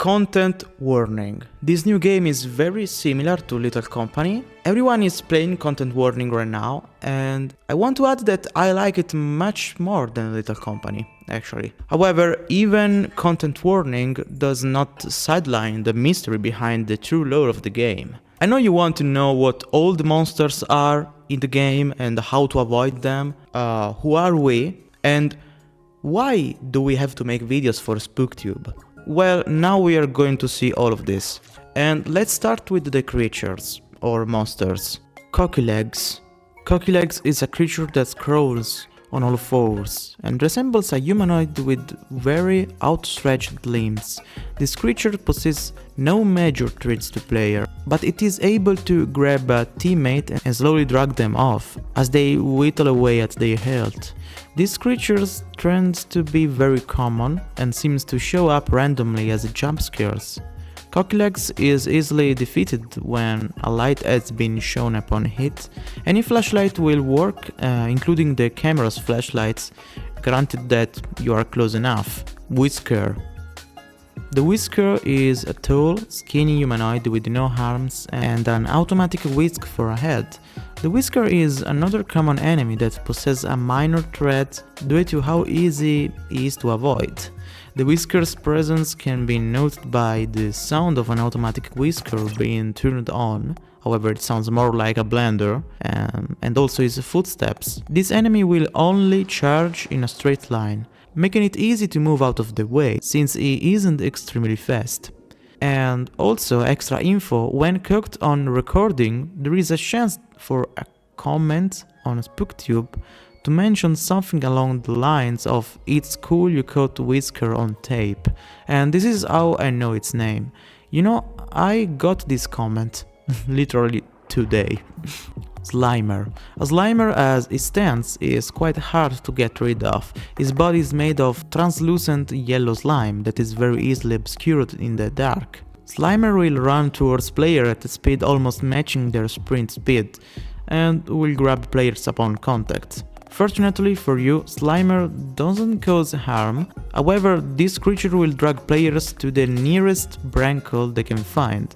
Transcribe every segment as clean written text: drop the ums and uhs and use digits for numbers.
Content warning. This new game is very similar to Little Company. Everyone is playing content warning right now, and I want to add that I like it much more than Little Company, actually. However, even content warning does not sideline the mystery behind the true lore of the game. I know you want to know what all the monsters are in the game and how to avoid them, who are we, and why do we have to make videos for SpookTube? Well, now we are going to see all of this. And let's start with the creatures, or monsters. Cockx. Cockx is a creature that crawls on all fours and resembles a humanoid with very outstretched limbs. This creature possesses no major threats to player, but it is able to grab a teammate and slowly drag them off as they whittle away at their health. This creature tends to be very common and seems to show up randomly as jump scares. Cockx is easily defeated when a light has been shown upon hit. Any flashlight will work, including the camera's flashlights, granted that you are close enough. Whisker. The Whisker is a tall, skinny humanoid with no arms and an automatic whisk for a head. The Whisker is another common enemy that possesses a minor threat due to how easy he is to avoid. The Whisker's presence can be noted by the sound of an automatic whisker being turned on, however it sounds more like a blender, and also his footsteps. This enemy will only charge in a straight line, making it easy to move out of the way, since he isn't extremely fast. And also extra info, when cooked on recording, there is a chance for a comment on SpookTube to mention something along the lines of "It's cool you caught Whisker on tape," and this is how I know its name. You know, I got this comment literally today. Slimer. A Slimer as it stands is quite hard to get rid of. His body is made of translucent yellow slime that is very easily obscured in the dark. Slimer will run towards player at a speed almost matching their sprint speed and will grab players upon contact. Fortunately for you, Slimer doesn't cause harm, however this creature will drag players to the nearest Branle they can find,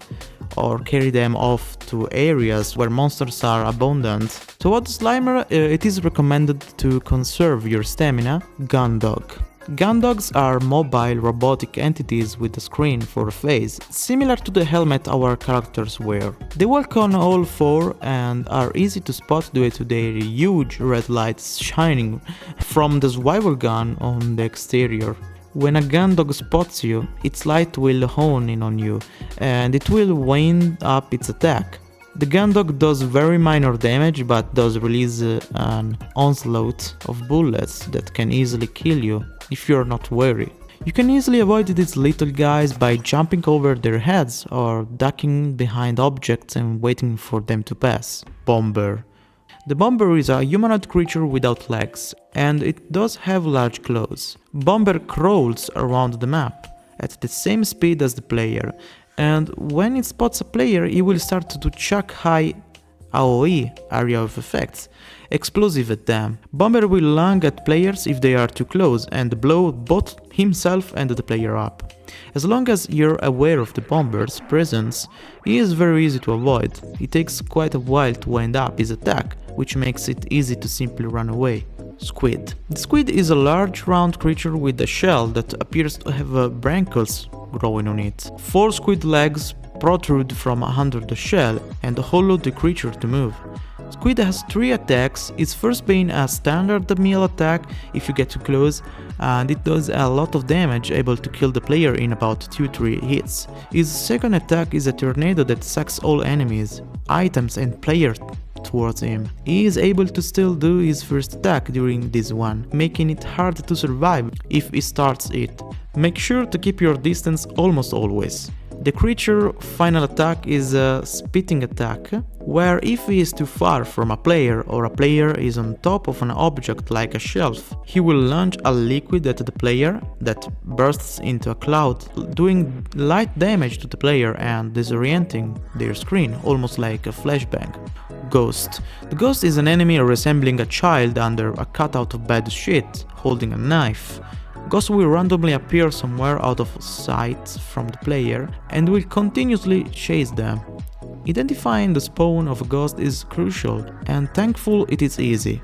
or carry them off to areas where monsters are abundant. To avoid Slimer, it is recommended to conserve your stamina. Gundog. Gundogs are mobile robotic entities with a screen for a face, similar to the helmet our characters wear. They walk on all four and are easy to spot due to their huge red lights shining from the swivel gun on the exterior. When a Gundog spots you, its light will hone in on you and it will wind up its attack. The Gundog does very minor damage but does release an onslaught of bullets that can easily kill you if you're not wary. You can easily avoid these little guys by jumping over their heads or ducking behind objects and waiting for them to pass. Bomber. The Bomber is a humanoid creature without legs, and it does have large claws. Bomber crawls around the map at the same speed as the player, and when it spots a player, it will start to chuck high AoE, area of effects, explosive at them. Bomber will lung at players if they are too close and blow both himself and the player up. As long as you're aware of the Bomber's presence, he is very easy to avoid. It takes quite a while to wind up his attack, which makes it easy to simply run away. Squid. The Squid is a large round creature with a shell that appears to have brancles growing on it. 4 squid legs protrude from under the shell and hollow the creature to move. Squid has 3 attacks, its first being a standard melee attack if you get too close, and it does a lot of damage, able to kill the player in about 2-3 hits. His second attack is a tornado that sucks all enemies, items and players towards him. He is able to still do his first attack during this one, making it hard to survive if he starts it. Make sure to keep your distance almost always. The creature's final attack is a spitting attack, where if he is too far from a player or a player is on top of an object like a shelf, he will launch a liquid at the player that bursts into a cloud, doing light damage to the player and disorienting their screen, almost like a flashbang. Ghost. The Ghost is an enemy resembling a child under a cutout of bad shit, holding a knife. Ghost will randomly appear somewhere out of sight from the player and will continuously chase them. Identifying the spawn of a ghost is crucial, and thankful it is easy.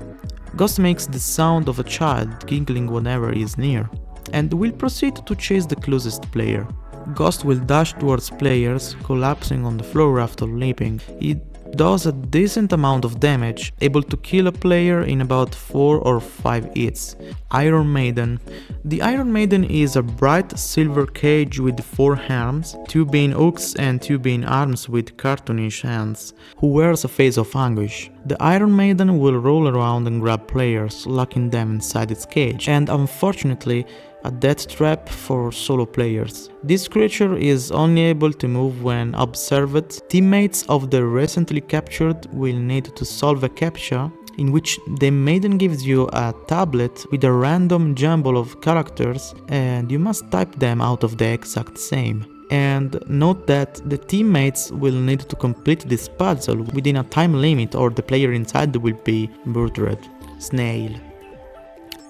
Ghost makes the sound of a child giggling whenever he is near, and will proceed to chase the closest player. Ghost will dash towards players, collapsing on the floor after leaping. It does a decent amount of damage, able to kill a player in about 4 or 5 hits. Iron Maiden. The Iron Maiden is a bright silver cage with 4 arms, 2 being hooks and 2 being arms with cartoonish hands, who wears a face of anguish. The Iron Maiden will roll around and grab players, locking them inside its cage, and unfortunately, a death trap for solo players. This creature is only able to move when observed. Teammates of the recently captured will need to solve a captcha in which the Maiden gives you a tablet with a random jumble of characters and you must type them out of the exact same. And note that the teammates will need to complete this puzzle within a time limit or the player inside will be murdered. Snail.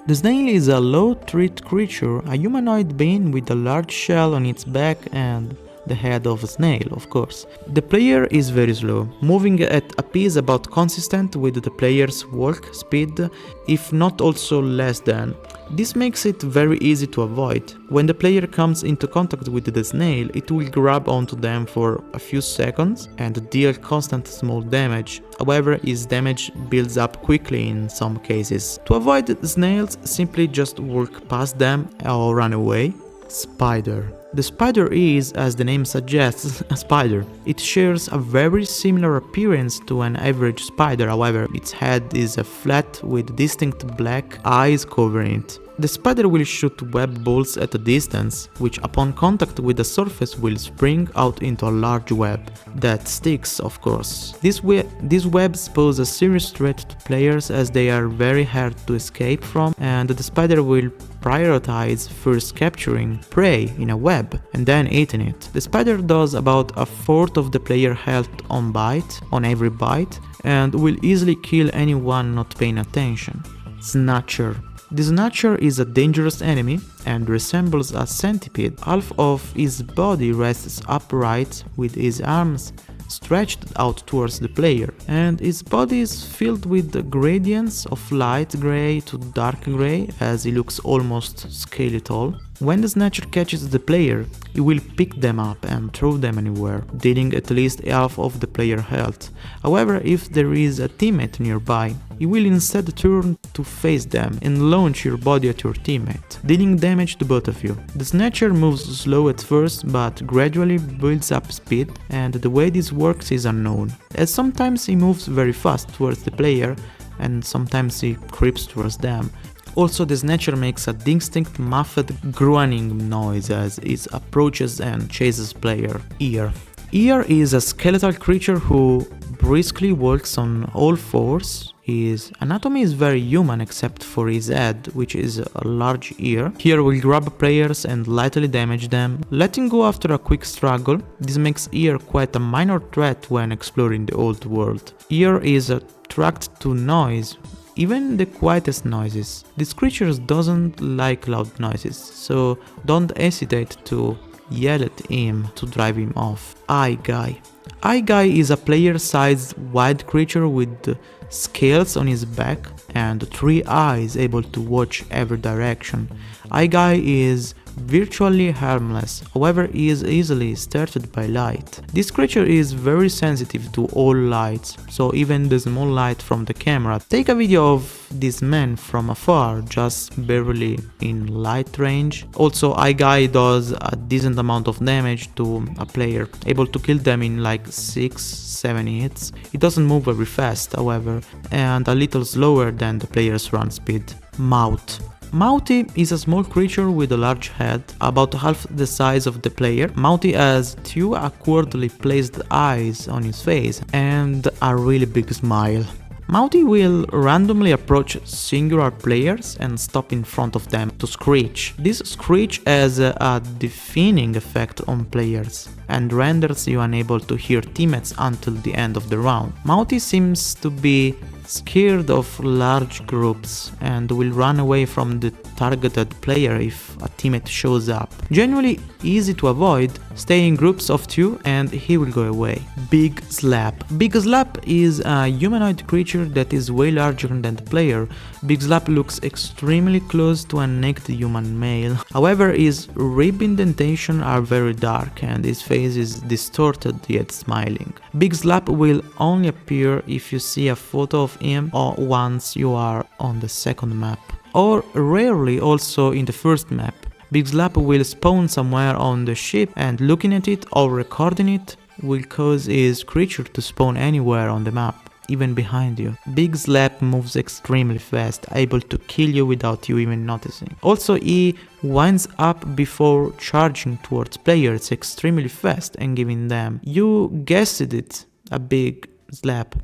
The snail is a low-threat creature, a humanoid being with a large shell on its back and the head of a snail, of course. The player is very slow, moving at a pace about consistent with the player's walk speed, if not also less than. This makes it very easy to avoid. When the player comes into contact with the snail, it will grab onto them for a few seconds and deal constant small damage. However, his damage builds up quickly in some cases. To avoid the snails, simply just walk past them or run away. Spider. The spider is, as the name suggests, a spider. It shares a very similar appearance to an average spider, however, its head is flat with distinct black eyes covering it. The spider will shoot web balls at a distance, which upon contact with the surface will spring out into a large web. That sticks, of course. These webs pose a serious threat to players as they are very hard to escape from, and the spider will prioritize first capturing prey in a web and then eating it. The spider does about a fourth of the player health on every bite, and will easily kill anyone not paying attention. Snatcher. The Snatcher is a dangerous enemy and resembles a centipede. Half of his body rests upright with his arms stretched out towards the player, and his body is filled with gradients of light grey to dark grey as he looks almost skeletal. When the Snatcher catches the player, he will pick them up and throw them anywhere, dealing at least half of the player health. However, if there is a teammate nearby, you will instead turn to face them and launch your body at your teammate, dealing damage to both of you. The Snatcher moves slow at first, but gradually builds up speed, and the way this works is unknown, as sometimes he moves very fast towards the player and sometimes he creeps towards them. Also, the Snatcher makes a distinct muffled groaning noise as it approaches and chases player. Ear. Ear is a skeletal creature who briskly walks on all fours. His anatomy is very human except for his head, which is a large ear. Ear will grab players and lightly damage them, letting go after a quick struggle. This makes Ear quite a minor threat when exploring the old world. Ear is attracted to noise, even the quietest noises. This creature doesn't like loud noises, so don't hesitate to yell at him to drive him off. Eye Guy. Eye Guy is a player-sized wild creature with scales on his back and 3 eyes able to watch every direction. Eye Guy is virtually harmless, however he is easily startled by light. This creature is very sensitive to all lights, so even the small light from the camera. Take a video of this man from afar, just barely in light range. Also, Eye Guy does a decent amount of damage to a player, able to kill them in like 6-7 hits. It doesn't move very fast, however, and a little slower than the player's run speed. Mounty. Mounty is a small creature with a large head, about half the size of the player. Mounty has 2 awkwardly placed eyes on his face and a really big smile. Mounty will randomly approach singular players and stop in front of them to screech. This screech has a deafening effect on players and renders you unable to hear teammates until the end of the round. Mounty seems to be scared of large groups and will run away from the targeted player if a teammate shows up. Generally easy to avoid, stay in groups of 2 and he will go away. Big Slap. Big Slap is a humanoid creature that is way larger than the player. Big Slap looks extremely close to a naked human male. However, his rib indentation are very dark and his face is distorted yet smiling. Big Slap will only appear if you see a photo of him or once you are on the second map, or rarely also in the first map. Big Slap will spawn somewhere on the ship and looking at it or recording it will cause his creature to spawn anywhere on the map, even behind you. Big Slap moves extremely fast, able to kill you without you even noticing. Also, he winds up before charging towards players extremely fast and giving them, you guessed it, a big slap.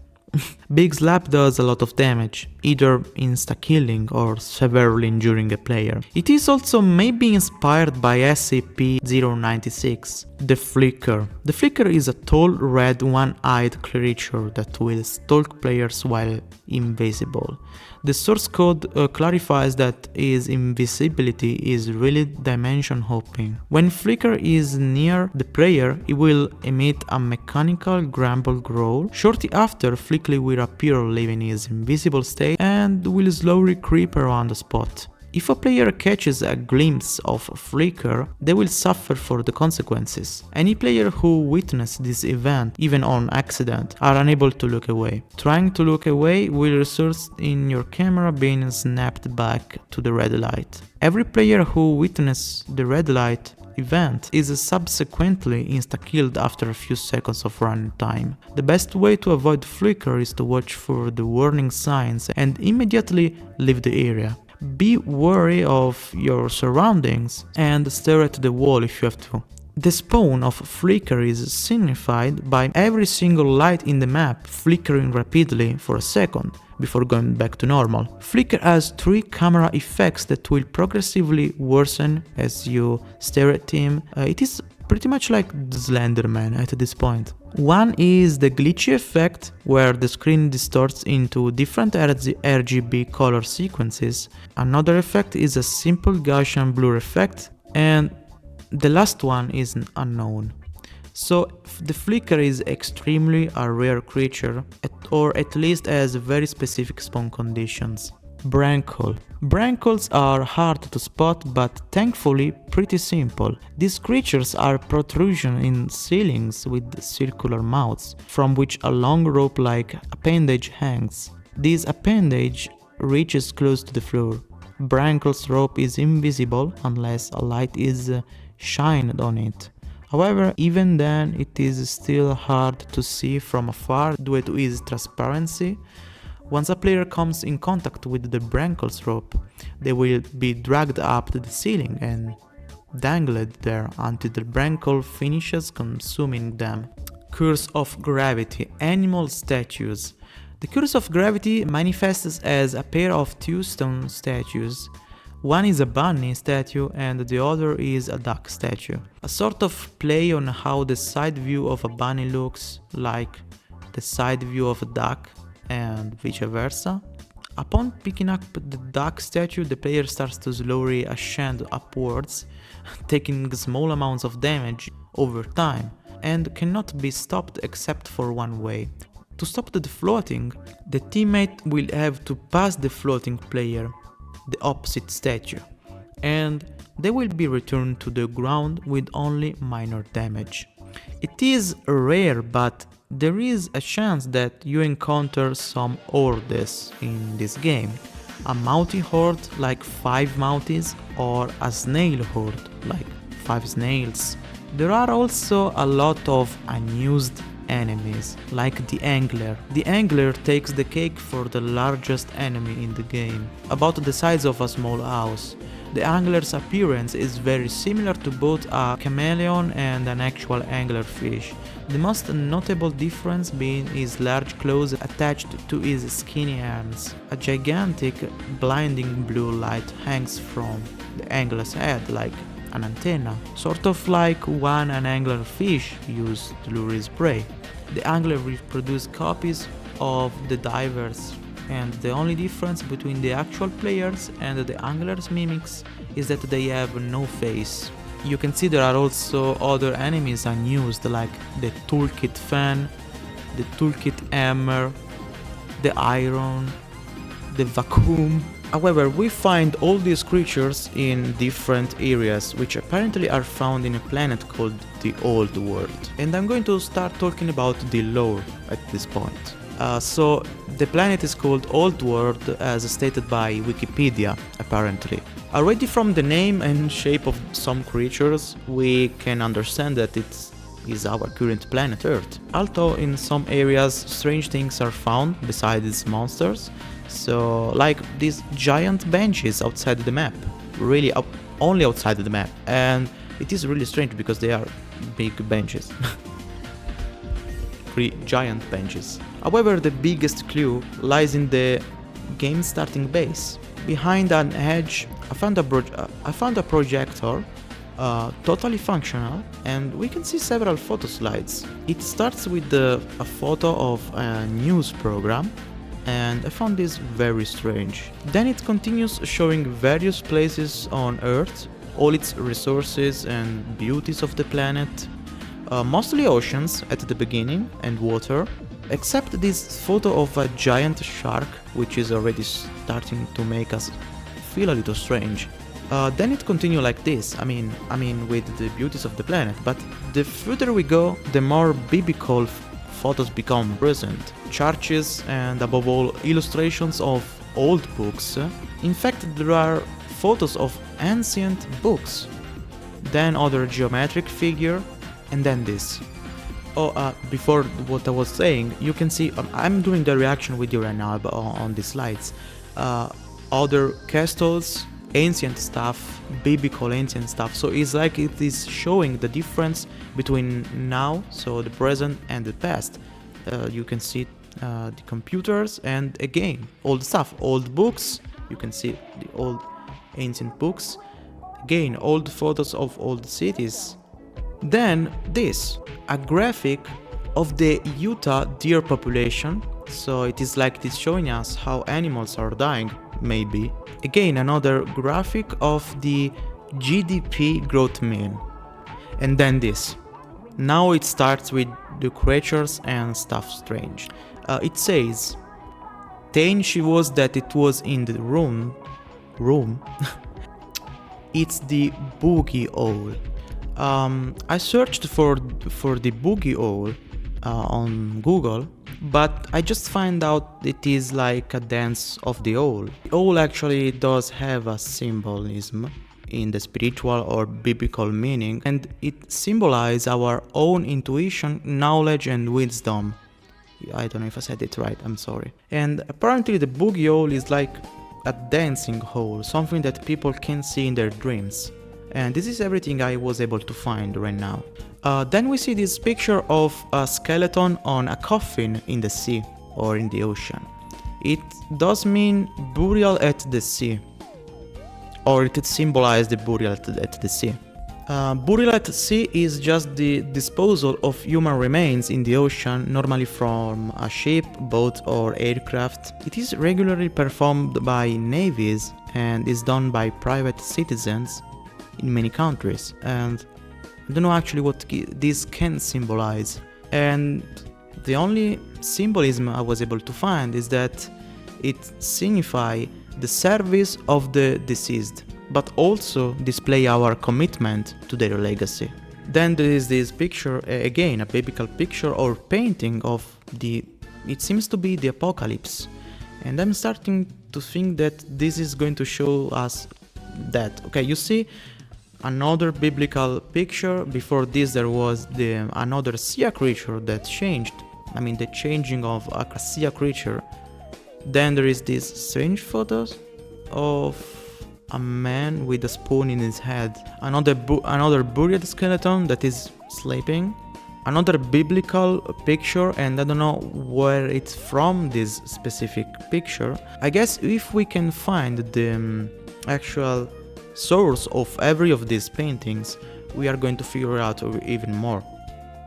Big Slap does a lot of damage, either insta-killing or severely injuring a player. It is also maybe inspired by SCP-096, the Flicker. The Flicker is a tall, red, one-eyed creature that will stalk players while invisible. The source code clarifies that his invisibility is really dimension hopping. When Flicker is near the player, he will emit a mechanical grumble growl. Shortly after, Flicker will appear leaving his invisible state and will slowly creep around the spot. If a player catches a glimpse of Flicker, they will suffer for the consequences. Any player who witnessed this event, even on accident, are unable to look away. Trying to look away will result in your camera being snapped back to the red light. Every player who witnessed the red light event is subsequently insta-killed after a few seconds of run time. The best way to avoid Flicker is to watch for the warning signs and immediately leave the area. Be wary of your surroundings and stare at the wall if you have to. The spawn of Flicker is signified by every single light in the map flickering rapidly for a second before going back to normal. Flicker has 3 camera effects that will progressively worsen as you stare at him. It is pretty much like the Slenderman at this point. One is the glitchy effect, where the screen distorts into different RGB color sequences. Another effect is a simple Gaussian blur effect, and the last one is unknown. So the Flicker is extremely a rare creature, or at least has very specific spawn conditions. Branle. Branles are hard to spot, but thankfully pretty simple. These creatures are protrusions in ceilings with circular mouths, from which a long rope-like appendage hangs. This appendage reaches close to the floor. Branle's rope is invisible unless a light is shined on it. However, even then it is still hard to see from afar due to its transparency. Once a player comes in contact with the Branle's rope, they will be dragged up to the ceiling and dangled there until the Branle finishes consuming them. Curse of Gravity. Animal statues. The Curse of Gravity manifests as a pair of 2 stone statues. One is a bunny statue and the other is a duck statue. A sort of play on how the side view of a bunny looks like the side view of a duck, and vice versa. Upon picking up the duck statue, the player starts to slowly ascend upwards, taking small amounts of damage over time, and cannot be stopped except for one way. To stop the floating, the teammate will have to pass the floating player, the opposite statue, and they will be returned to the ground with only minor damage. It is rare, but there is a chance that you encounter some hordes in this game. A Mounty horde like 5 Mounties, or a Snail horde like 5 Snails. There are also a lot of unused enemies, like the Angler. The Angler takes the cake for the largest enemy in the game, about the size of a small house. The Angler's appearance is very similar to both a chameleon and an actual anglerfish, the most notable difference being his large claws attached to his skinny arms. A gigantic, blinding blue light hangs from the angler's head like an antenna, sort of like one an anglerfish used to lure his prey. The angler will produce copies of the diver's and the only difference between the actual players and the Angler's mimics is that they have no face. You can see there are also other enemies unused, like the toolkit fan, the toolkit hammer, the iron, the vacuum. However, we find all these creatures in different areas, which apparently are found in a planet called the Old World. And I'm going to start talking about the lore at this point. So the planet is called Old World, as stated by Wikipedia, apparently. Already from the name and shape of some creatures, we can understand that it is our current planet Earth. Although in some areas strange things are found besides these monsters, so like these giant benches outside the map, really only outside the map, and it is really strange because they are big benches. Pretty giant benches. However, the biggest clue lies in the game starting base. Behind an edge, I found a projector, totally functional, and we can see several photo slides. It starts with a photo of a news program, and I found this very strange. Then it continues showing various places on Earth, all its resources and beauties of the planet, mostly oceans at the beginning and water, except this photo of a giant shark, which is already starting to make us feel a little strange. Then it continues like this, I mean with the beauties of the planet, but the further we go, the more biblical photos become present. Churches and above all illustrations of old books. In fact, there are photos of ancient books. Then other geometric figure, and then this. Before what I was saying, you can see, I'm doing the reaction video right now on the slides. Other castles, ancient stuff, biblical ancient stuff, so it's like it is showing the difference between now, so the present and the past. You can see the computers and again old stuff, old books, you can see the old ancient books, again old photos of old cities. Then this, a graphic of the Utah deer population, so it is like it's showing us how animals are dying, maybe. Again, another graphic of the GDP growth mean. And then this. Now it starts with the creatures and stuff strange. It says, "Tain she was that it was in the room. It's the boogie owl." I searched for the boogie owl on Google, but I just find out it is like a dance of the owl. The owl actually does have a symbolism in the spiritual or biblical meaning, and it symbolizes our own intuition, knowledge and wisdom. I don't know if I said it right, I'm sorry. And apparently the boogie owl is like a dancing owl, something that people can see in their dreams. And this is everything I was able to find right now. Then we see this picture of a skeleton on a coffin in the sea or in the ocean. It does mean burial at the sea, or it symbolizes the burial at the sea. Burial at sea is just the disposal of human remains in the ocean, normally from a ship, boat or aircraft. It is regularly performed by navies and is done by private citizens in many countries, and I don't know actually what this can symbolize. And the only symbolism I was able to find is that it signifies the service of the deceased, but also display our commitment to their legacy. Then there is this picture, again a biblical picture or painting of it seems to be the apocalypse, and I'm starting to think that this is going to show us that, okay, you see another biblical picture. Before this there was another sea creature that changed, the changing of a sea creature. Then there is these strange photos of a man with a spoon in his head, another buried skeleton that is sleeping, another biblical picture, and I don't know where it's from, this specific picture. I guess if we can find the actual source of every of these paintings, we are going to figure out even more.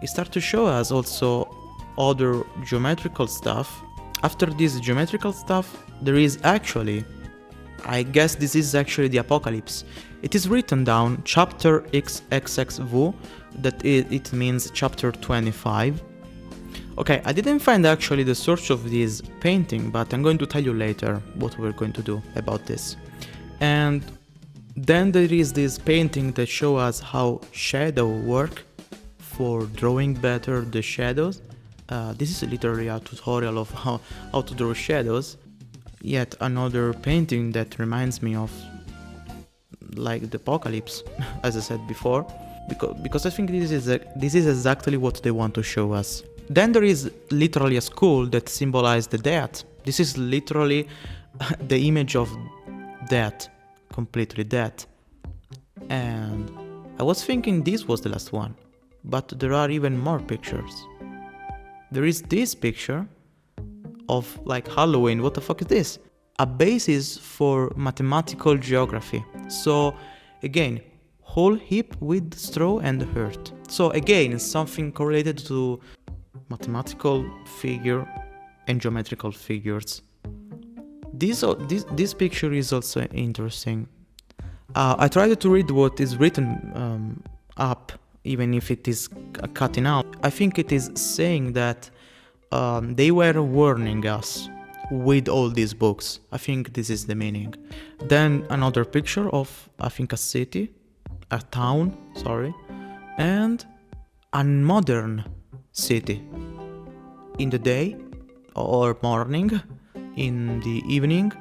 It starts to show us also other geometrical stuff. After this geometrical stuff, there is actually, I guess this is actually the apocalypse. It is written down chapter XXXV, that it means chapter 25. Okay, I didn't find actually the source of this painting, but I'm going to tell you later what we're going to do about this. And then there is this painting that shows us how shadow work for drawing better the shadows. This is literally a tutorial of how to draw shadows. Yet another painting that reminds me of like the apocalypse, as I said before, because I think this is exactly what they want to show us. Then there is literally a skull that symbolizes the death. This is literally the image of death, completely death. And I was thinking this was the last one, but there are even more pictures. There is this picture of like Halloween. What the fuck is this? A basis for mathematical geography. So again, whole heap with straw and earth. So again, something correlated to mathematical figure and geometrical figures. This picture is also interesting. I tried to read what is written up, even if it is cutting out. I think it is saying that they were warning us with all these books. I think this is the meaning. Then another picture of, I think, a city, a town, sorry, and a modern city. In the day or morning, in the evening.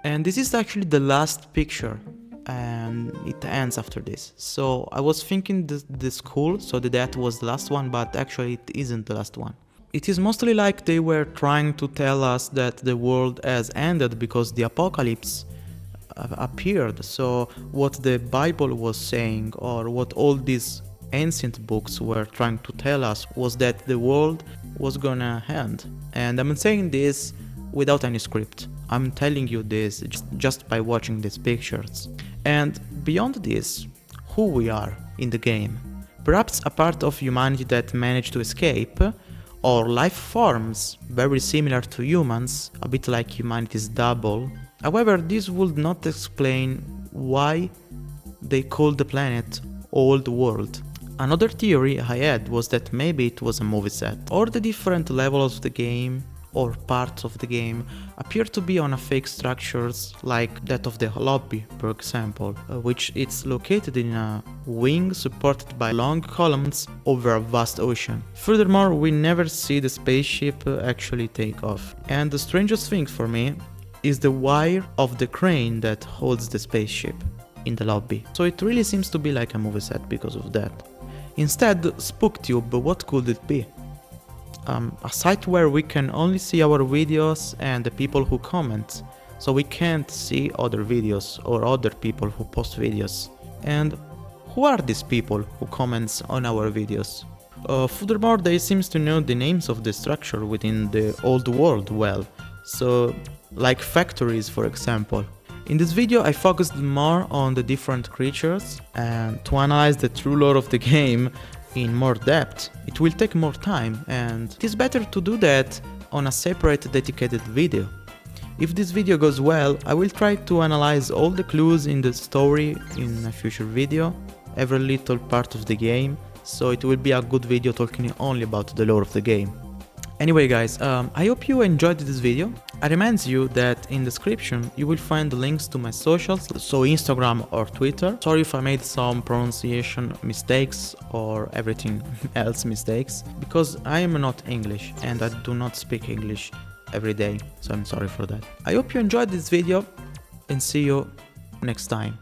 And this is actually the last picture, and it ends after this. So I was thinking the school, so that was the last one, but actually it isn't the last one. It is mostly like they were trying to tell us that the world has ended because the apocalypse appeared. So what the Bible was saying, or what all these ancient books were trying to tell us, was that the world was gonna end. And I'm saying this without any script. I'm telling you this just by watching these pictures. And beyond this, who we are in the game. Perhaps a part of humanity that managed to escape, or life forms very similar to humans, a bit like humanity's double. However, this would not explain why they called the planet Old World. Another theory I had was that maybe it was a movie set, or the different levels of the game or parts of the game appear to be on a fake structures like that of the lobby, for example, which it's located in a wing supported by long columns over a vast ocean. Furthermore, we never see the spaceship actually take off. And the strangest thing for me is the wire of the crane that holds the spaceship in the lobby. So it really seems to be like a movie set because of that. Instead, SpookTube, what could it be? A site where we can only see our videos and the people who comment, so we can't see other videos or other people who post videos. And who are these people who comments on our videos? Furthermore, they seems to know the names of the structure within the old world well, so like factories, for example. In this video I focused more on the different creatures and to analyze the true lore of the game in more depth. It will take more time, and it is better to do that on a separate dedicated video. If this video goes well, I will try to analyze all the clues in the story in a future video, every little part of the game, so it will be a good video talking only about the lore of the game. Anyway guys, I hope you enjoyed this video. I remind you that in the description you will find the links to my socials, so Instagram or Twitter. Sorry if I made some pronunciation mistakes or everything else mistakes, because I am not English and I do not speak English every day, so I'm sorry for that. I hope you enjoyed this video and see you next time.